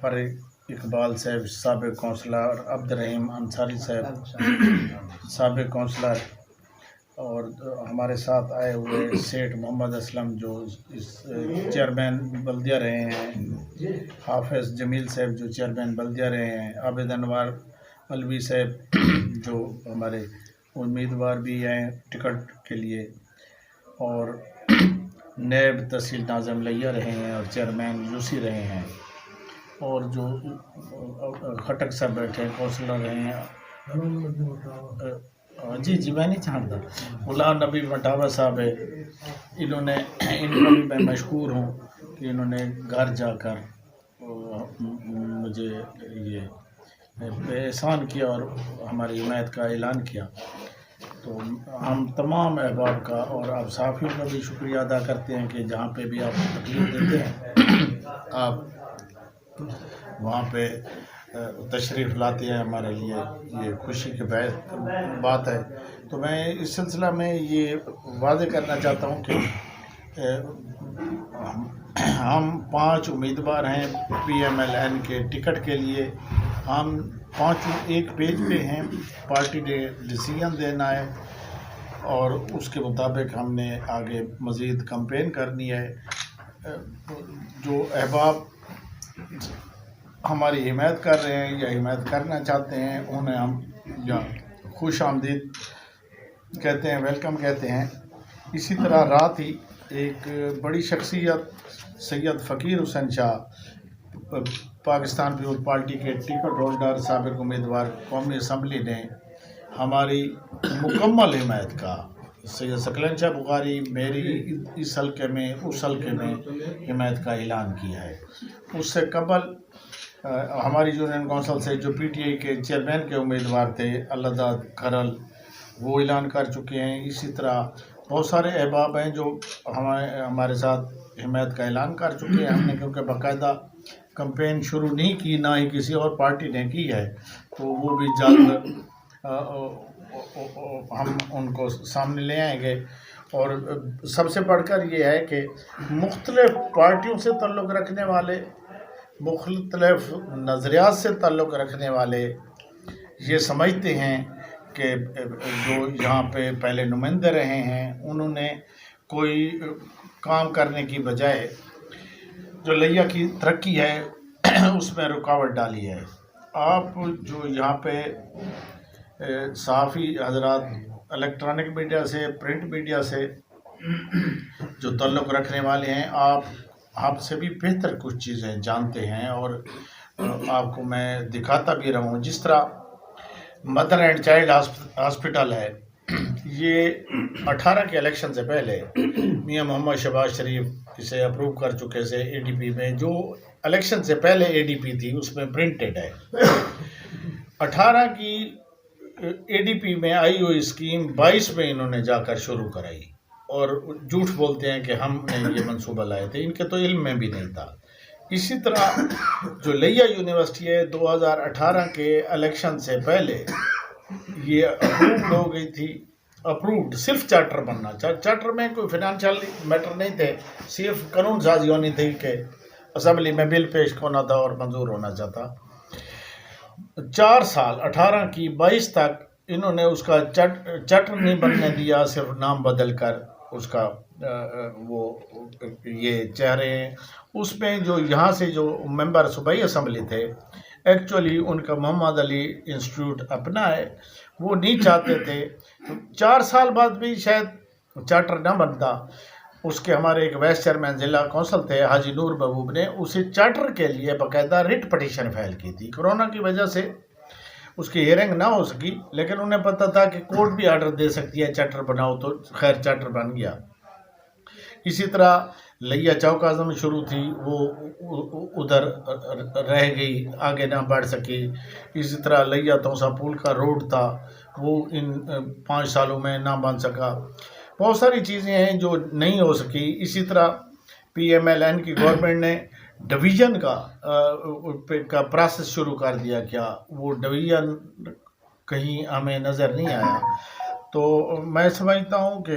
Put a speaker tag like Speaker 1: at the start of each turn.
Speaker 1: فرق اقبال صاحب سابق کونسلر، عبد الرحیم انصاری صاحب سابق کونسلر، اور ہمارے ساتھ آئے ہوئے سیٹھ محمد اسلم جو اس چیئرمین بلدیہ رہے ہیں، حافظ جمیل صاحب جو چیئرمین بلدیہ رہے ہیں، عابد انوار علوی صاحب جو ہمارے امیدوار بھی ہیں ٹکٹ کے لیے، اور نیب تحصیل ناظم لیا رہے ہیں اور چیئرمین یوسی رہے ہیں، اور جو خٹک صاحب بیٹھے ہیں کونسلر رہے ہیں، جی میں نہیں جانتا، غلام نبی مٹاوا صاحب ہے، ان کا بھی میں مشکور ہوں کہ انہوں نے گھر جا کر مجھے یہ احسان کیا اور ہماری حمایت کا اعلان کیا۔ تو ہم تمام احباب کا اور آپ صحافیوں کا بھی شکریہ ادا کرتے ہیں کہ جہاں پہ بھی آپ تکلیف دیتے ہیں آپ وہاں پہ تشریف لاتے ہیں، ہمارے لیے یہ خوشی کی بات ہے۔ تو میں اس سلسلہ میں یہ واضح کرنا چاہتا ہوں کہ ہم 5 امیدوار ہیں PMLN کے ٹکٹ کے لیے، ہم 5 ایک پیج پہ ہیں، پارٹی نے ڈیسیژن دینا ہے اور اس کے مطابق ہم نے آگے مزید کمپین کرنی ہے۔ جو احباب ہماری حمایت کر رہے ہیں یا حمایت کرنا چاہتے ہیں انہیں ہم یا خوش آمدید کہتے ہیں، ویلکم کہتے ہیں۔ اسی طرح رات ہی ایک بڑی شخصیت سید فقیر حسین شاہ پاکستان پیپلز پارٹی کے ٹکٹ ہولڈر سابق امیدوار قومی اسمبلی نے ہماری مکمل حمایت کا، سید ثقلین شاہ بخاری میری اس حلقے میں اس حلقے میں حمایت کا اعلان کیا ہے۔ اس سے قبل ہماری یونین کونسل سے جو PTI کے چیئرمین کے امیدوار تھے اللہ داد کھرل، وہ اعلان کر چکے ہیں۔ اسی طرح بہت سارے احباب ہیں جو ہمارے ساتھ حمایت کا اعلان کر چکے ہیں۔ ہم نے کیونکہ باقاعدہ کمپین شروع نہیں کی، نہ ہی کسی اور پارٹی نے کی ہے، تو وہ بھی جلد ہم ان کو سامنے لے آئیں گے۔ اور سب سے بڑھ کر یہ ہے کہ مختلف پارٹیوں سے تعلق رکھنے والے، مختلف نظریات سے تعلق رکھنے والے یہ سمجھتے ہیں کہ جو یہاں پہ پہلے نمائندے رہے ہیں انہوں نے کوئی کام کرنے کی بجائے جو لیا کی ترقی ہے اس میں رکاوٹ ڈالی ہے۔ آپ جو یہاں پہ صحافی حضرات الیکٹرانک میڈیا سے، پرنٹ میڈیا سے جو تعلق رکھنے والے ہیں، آپ سے بھی بہتر کچھ چیزیں جانتے ہیں، اور آپ کو میں دکھاتا بھی رہا ہوں۔ جس طرح مدر اینڈ چائلڈ ہاسپٹل ہے، یہ 18 کے الیکشن سے پہلے میاں محمد شہباز شریف اسے اپروو کر چکے تھے ADP میں، جو الیکشن سے پہلے ADP تھی اس میں پرنٹڈ ہے۔ 18 کی ADP میں آئی ہوئی اسکیم 22 میں انہوں نے جا کر شروع کرائی، اور جھوٹ بولتے ہیں کہ ہم نے یہ منصوبہ لائے تھے، ان کے تو علم میں بھی نہیں تھا۔ اسی طرح جو لیا یونیورسٹی ہے 2018 کے الیکشن سے پہلے یہ اپرووڈ ہو گئی تھی، اپرووڈ صرف چارٹر بننا، چارٹر میں کوئی فائنانشیل میٹر نہیں تھے، صرف قانون سازی ہونی تھی کہ اسمبلی میں بل پیش ہونا تھا اور منظور ہونا چاہتا۔ 4 سال 18 کی 22 تک انہوں نے اس کا چارٹر نہیں بننے دیا، صرف نام بدل کر اس کا وہ یہ چاہ رہے ہیں۔ اس میں جو یہاں سے جو ممبر صوبائی اسمبلی تھے، ایکچولی ان کا محمد علی انسٹیٹیوٹ اپنا ہے، وہ نہیں چاہتے تھے۔ 4 سال بعد بھی شاید چارٹر نہ بنتا۔ اس کے ہمارے ایک وائس چیئرمین ضلع کونسل تھے حاجی نور محبوب نے اسے چارٹر کے لیے باقاعدہ ریٹ پٹیشن فائل کی تھی۔ کورونا کی وجہ سے اس کی ہیئرنگ نہ ہو سکی، لیکن انہیں پتہ تھا کہ کورٹ بھی آرڈر دے سکتی ہے چارٹر بناؤ، تو خیر چارٹر بن گیا۔ اسی طرح لیا چوک اعظم شروع تھی، وہ ادھر رہ گئی، آگے نہ بڑھ سکی۔ اسی طرح لیا توسا پول کا روڈ تھا، وہ ان 5 سالوں میں نہ بن سکا۔ بہت ساری چیزیں ہیں جو نہیں ہو سکی۔ اسی طرح PMLN کی گورنمنٹ نے ڈویژن کا پروسیس شروع کر دیا، کیا وہ ڈویژن کہیں ہمیں نظر نہیں آیا۔ تو میں سمجھتا ہوں کہ